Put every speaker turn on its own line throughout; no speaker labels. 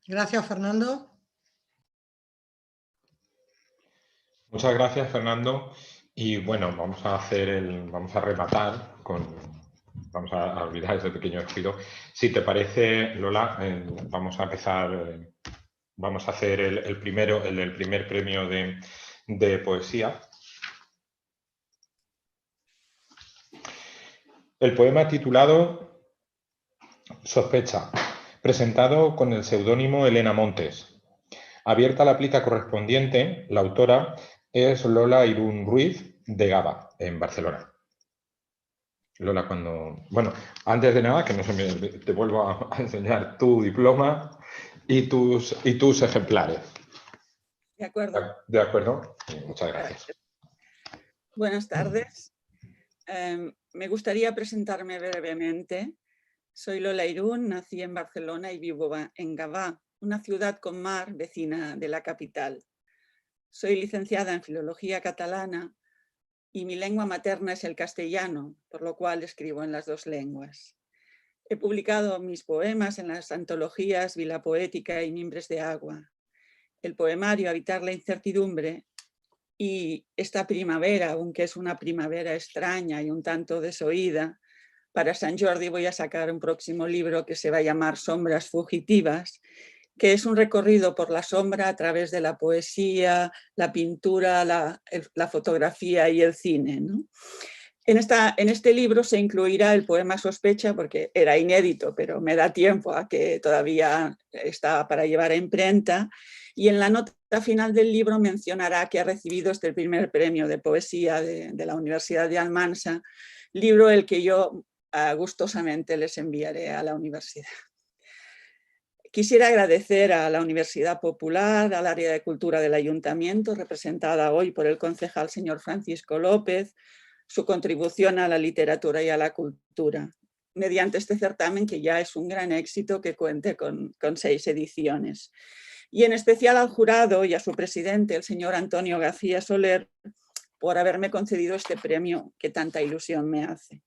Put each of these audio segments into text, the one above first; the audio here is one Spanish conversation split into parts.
Gracias, Fernando.
Muchas gracias, Fernando. Y bueno, vamos a rematar vamos a olvidar ese pequeño despido. Si te parece, Lola, vamos a empezar, vamos a hacer el del primer premio de poesía. El poema titulado Sospecha, presentado con el seudónimo Elena Montes. Abierta la plica correspondiente, la autora es Lola Irún Ruiz de Gaba, en Barcelona. Lola, bueno, antes de nada, que no se me te vuelvo a enseñar tu diploma y tus ejemplares.
De acuerdo.
De acuerdo. Muchas gracias.
Buenas tardes. Me gustaría presentarme brevemente. Soy Lola Irún, nací en Barcelona y vivo en Gavà, una ciudad con mar vecina de la capital. Soy licenciada en Filología Catalana y mi lengua materna es el castellano, por lo cual escribo en las dos lenguas. He publicado mis poemas en las antologías Vila Poética y Mimbres de Agua. El poemario Habitar la incertidumbre y esta primavera, aunque es una primavera extraña y un tanto desoída, para San Jordi voy a sacar un próximo libro que se va a llamar Sombras Fugitivas, que es un recorrido por la sombra a través de la poesía, la pintura, la fotografía y el cine, ¿no? En este libro se incluirá el poema Sospecha, porque era inédito, pero me da tiempo a que todavía está para llevar a imprenta, y en la nota final del libro mencionará que ha recibido este primer premio de poesía de la Universidad de Almansa, libro el que yo gustosamente les enviaré a la universidad. Quisiera agradecer a la Universidad Popular, al área de cultura del Ayuntamiento, representada hoy por el concejal señor Francisco López, su contribución a la literatura y a la cultura, mediante este certamen que ya es un gran éxito que cuente con 6 ediciones. Y en especial al jurado y a su presidente, el señor Antonio García Soler, por haberme concedido este premio que tanta ilusión me hace.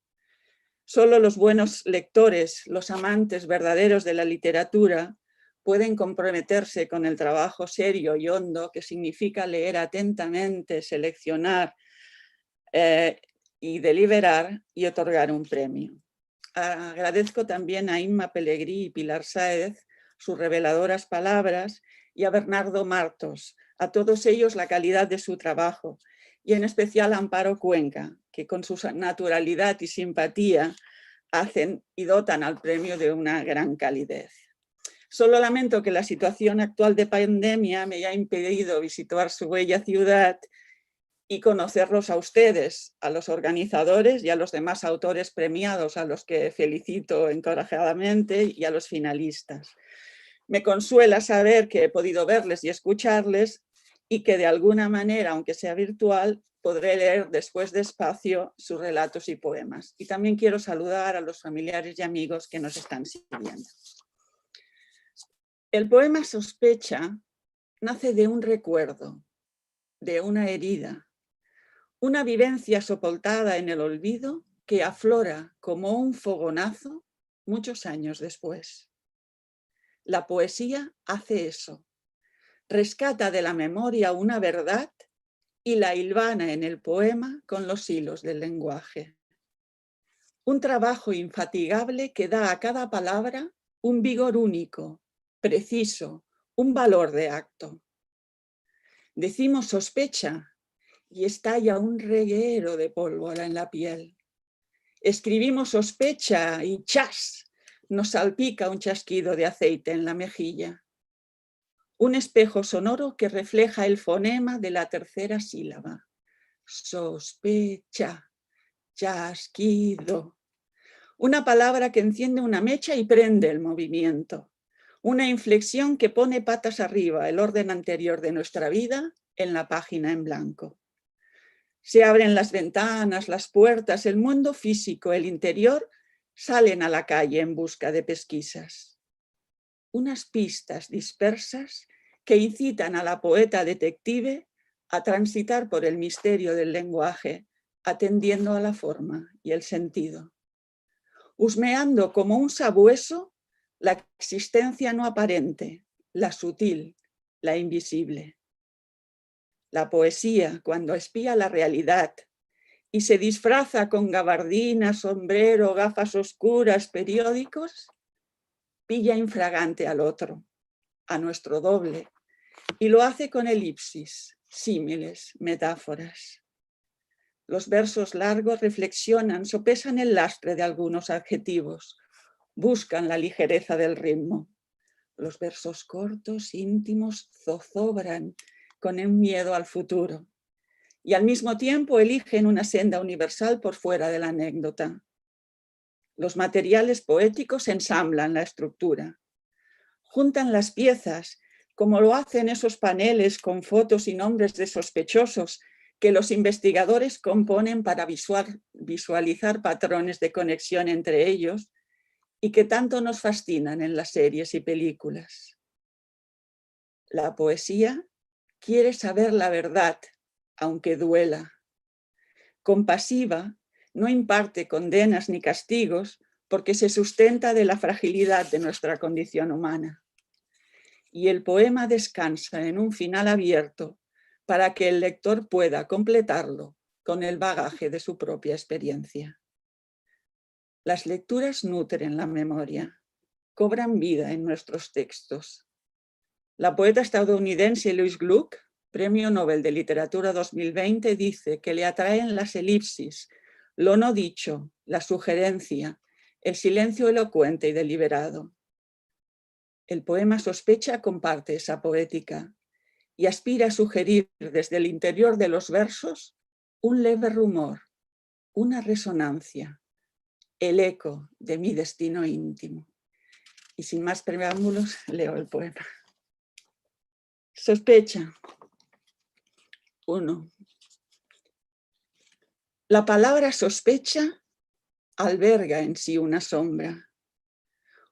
Solo los buenos lectores, los amantes verdaderos de la literatura, pueden comprometerse con el trabajo serio y hondo que significa leer atentamente, seleccionar y deliberar y otorgar un premio. Agradezco también a Inma Pellegrí y Pilar Sáez sus reveladoras palabras y a Bernardo Martos, a todos ellos la calidad de su trabajo y en especial a Amparo Cuenca, que con su naturalidad y simpatía hacen y dotan al premio de una gran calidez. Solo lamento que la situación actual de pandemia me haya impedido visitar su bella ciudad y conocerlos a ustedes, a los organizadores y a los demás autores premiados, a los que felicito encorajadamente, y a los finalistas. Me consuela saber que he podido verles y escucharles y que de alguna manera, aunque sea virtual, podré leer después despacio sus relatos y poemas. Y también quiero saludar a los familiares y amigos que nos están siguiendo. El poema Sospecha nace de un recuerdo, de una herida, una vivencia sepultada en el olvido que aflora como un fogonazo muchos años después. La poesía hace eso, rescata de la memoria una verdad y la hilvana en el poema con los hilos del lenguaje. Un trabajo infatigable que da a cada palabra un vigor único, preciso, un valor de acto. Decimos sospecha y estalla un reguero de pólvora en la piel. Escribimos sospecha y ¡chas! Nos salpica un chasquido de aceite en la mejilla. Un espejo sonoro que refleja el fonema de la tercera sílaba. Sospecha, chasquido. Una palabra que enciende una mecha y prende el movimiento. Una inflexión que pone patas arriba el orden anterior de nuestra vida en la página en blanco. Se abren las ventanas, las puertas, el mundo físico, el interior, salen a la calle en busca de pesquisas. Unas pistas dispersas que incitan a la poeta detective a transitar por el misterio del lenguaje, atendiendo a la forma y el sentido. Husmeando como un sabueso la existencia no aparente, la sutil, la invisible. La poesía, cuando espía la realidad y se disfraza con gabardina, sombrero, gafas oscuras, periódicos, pilla infragante al otro, a nuestro doble, y lo hace con elipsis, símiles, metáforas. Los versos largos reflexionan, sopesan el lastre de algunos adjetivos, buscan la ligereza del ritmo. Los versos cortos, íntimos, zozobran con un miedo al futuro y al mismo tiempo eligen una senda universal por fuera de la anécdota. Los materiales poéticos ensamblan la estructura, juntan las piezas, como lo hacen esos paneles con fotos y nombres de sospechosos que los investigadores componen para visualizar patrones de conexión entre ellos y que tanto nos fascinan en las series y películas. La poesía quiere saber la verdad, aunque duela. Compasiva, no imparte condenas ni castigos porque se sustenta de la fragilidad de nuestra condición humana. Y el poema descansa en un final abierto para que el lector pueda completarlo con el bagaje de su propia experiencia. Las lecturas nutren la memoria, cobran vida en nuestros textos. La poeta estadounidense Louise Gluck, Premio Nobel de Literatura 2020, dice que le atraen las elipsis, lo no dicho, la sugerencia, el silencio elocuente y deliberado. El poema Sospecha comparte esa poética y aspira a sugerir desde el interior de los versos un leve rumor, una resonancia, el eco de mi destino íntimo. Y sin más preámbulos, leo el poema. Sospecha. 1. La palabra sospecha alberga en sí una sombra,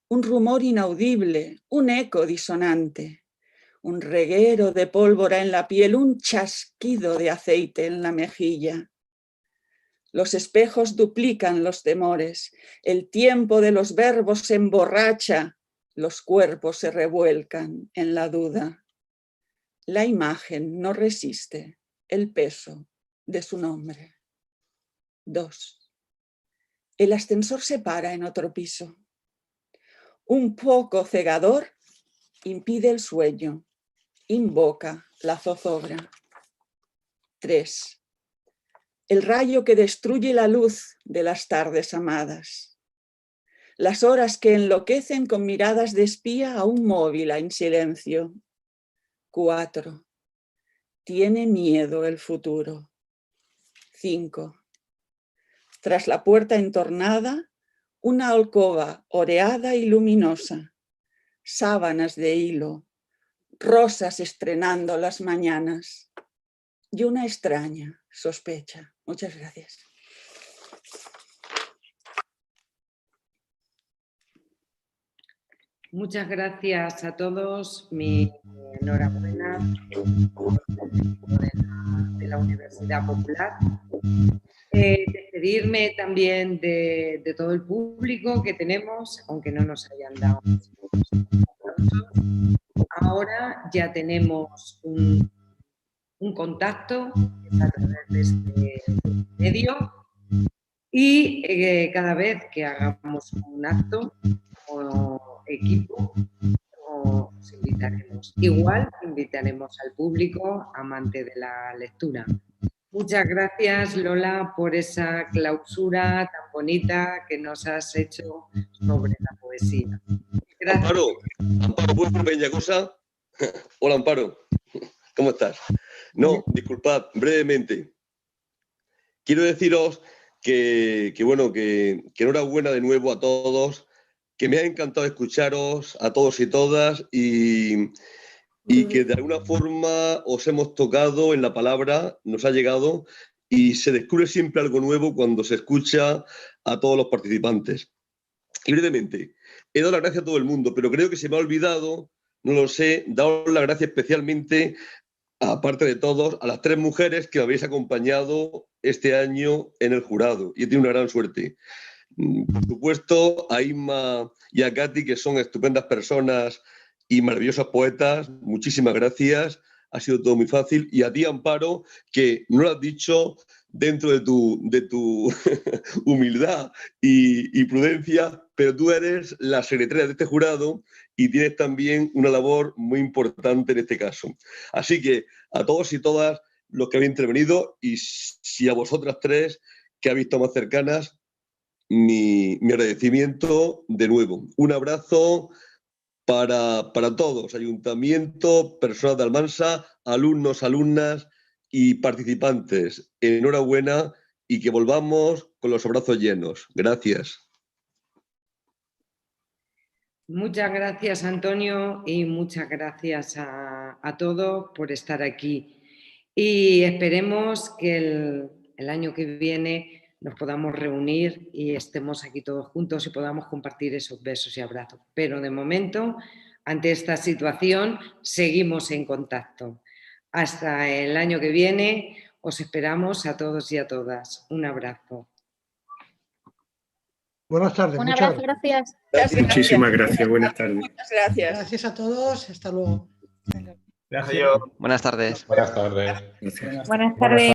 un rumor inaudible, un eco disonante, un reguero de pólvora en la piel, un chasquido de aceite en la mejilla. Los espejos duplican los temores, el tiempo de los verbos se emborracha, los cuerpos se revuelcan en la duda. La imagen no resiste el peso de su nombre. 2. El ascensor se para en otro piso. Un poco cegador impide el sueño, invoca la zozobra. 3. El rayo que destruye la luz de las tardes amadas. Las horas que enloquecen con miradas de espía a un móvil en silencio. 4. Tiene miedo el futuro. 5. Tras la puerta entornada, una alcoba oreada y luminosa, sábanas de hilo, rosas estrenando las mañanas y una extraña sospecha. Muchas gracias.
Muchas gracias a todos. Mi enhorabuena de la Universidad Popular. Despedirme también de todo el público que tenemos, aunque no nos hayan dado aplausos. Ahora ya tenemos un contacto a través de este medio y cada vez que hagamos un acto como equipo os invitaremos. Igual invitaremos al público amante de la lectura. Muchas gracias, Lola, por esa clausura tan bonita que nos has hecho sobre la poesía. Gracias.
Amparo, ¿puedo decir una pequeña cosa? Hola, Amparo. ¿Cómo estás? No, disculpad, brevemente. Quiero deciros que enhorabuena de nuevo a todos, que me ha encantado escucharos a todos y todas y que de alguna forma os hemos tocado en la palabra, nos ha llegado y se descubre siempre algo nuevo cuando se escucha a todos los participantes. Y brevemente, he dado las gracias a todo el mundo, pero creo que se me ha olvidado, no lo sé, daros las gracias especialmente, aparte de todos, a las 3 mujeres que me habéis acompañado este año en el jurado y he tenido una gran suerte. Por supuesto, a Inma y a Katy, que son estupendas personas y maravillosas poetas, muchísimas gracias, ha sido todo muy fácil. Y a ti, Amparo, que no lo has dicho dentro de tu humildad y prudencia, pero tú eres la secretaria de este jurado y tienes también una labor muy importante en este caso. Así que a todos y todas los que habéis intervenido, y si a vosotras tres que habéis visto más cercanas, mi agradecimiento de nuevo. Un abrazo para todos, ayuntamiento, personal de Almansa, alumnos, alumnas y participantes. Enhorabuena y que volvamos con los abrazos llenos. Gracias.
Muchas gracias, Antonio, y muchas gracias a todos por estar aquí. Y esperemos que el año que viene nos podamos reunir y estemos aquí todos juntos y podamos compartir esos besos y abrazos. Pero de momento, ante esta situación, seguimos en contacto. Hasta el año que viene, os esperamos a todos y a todas. Un abrazo.
Buenas tardes.
Un abrazo, gracias.
Muchísimas gracias. Buenas tardes.
Muchas gracias.
Gracias a todos. Hasta luego.
Gracias.
Buenas tardes.
Buenas tardes.
Gracias.
Buenas tardes.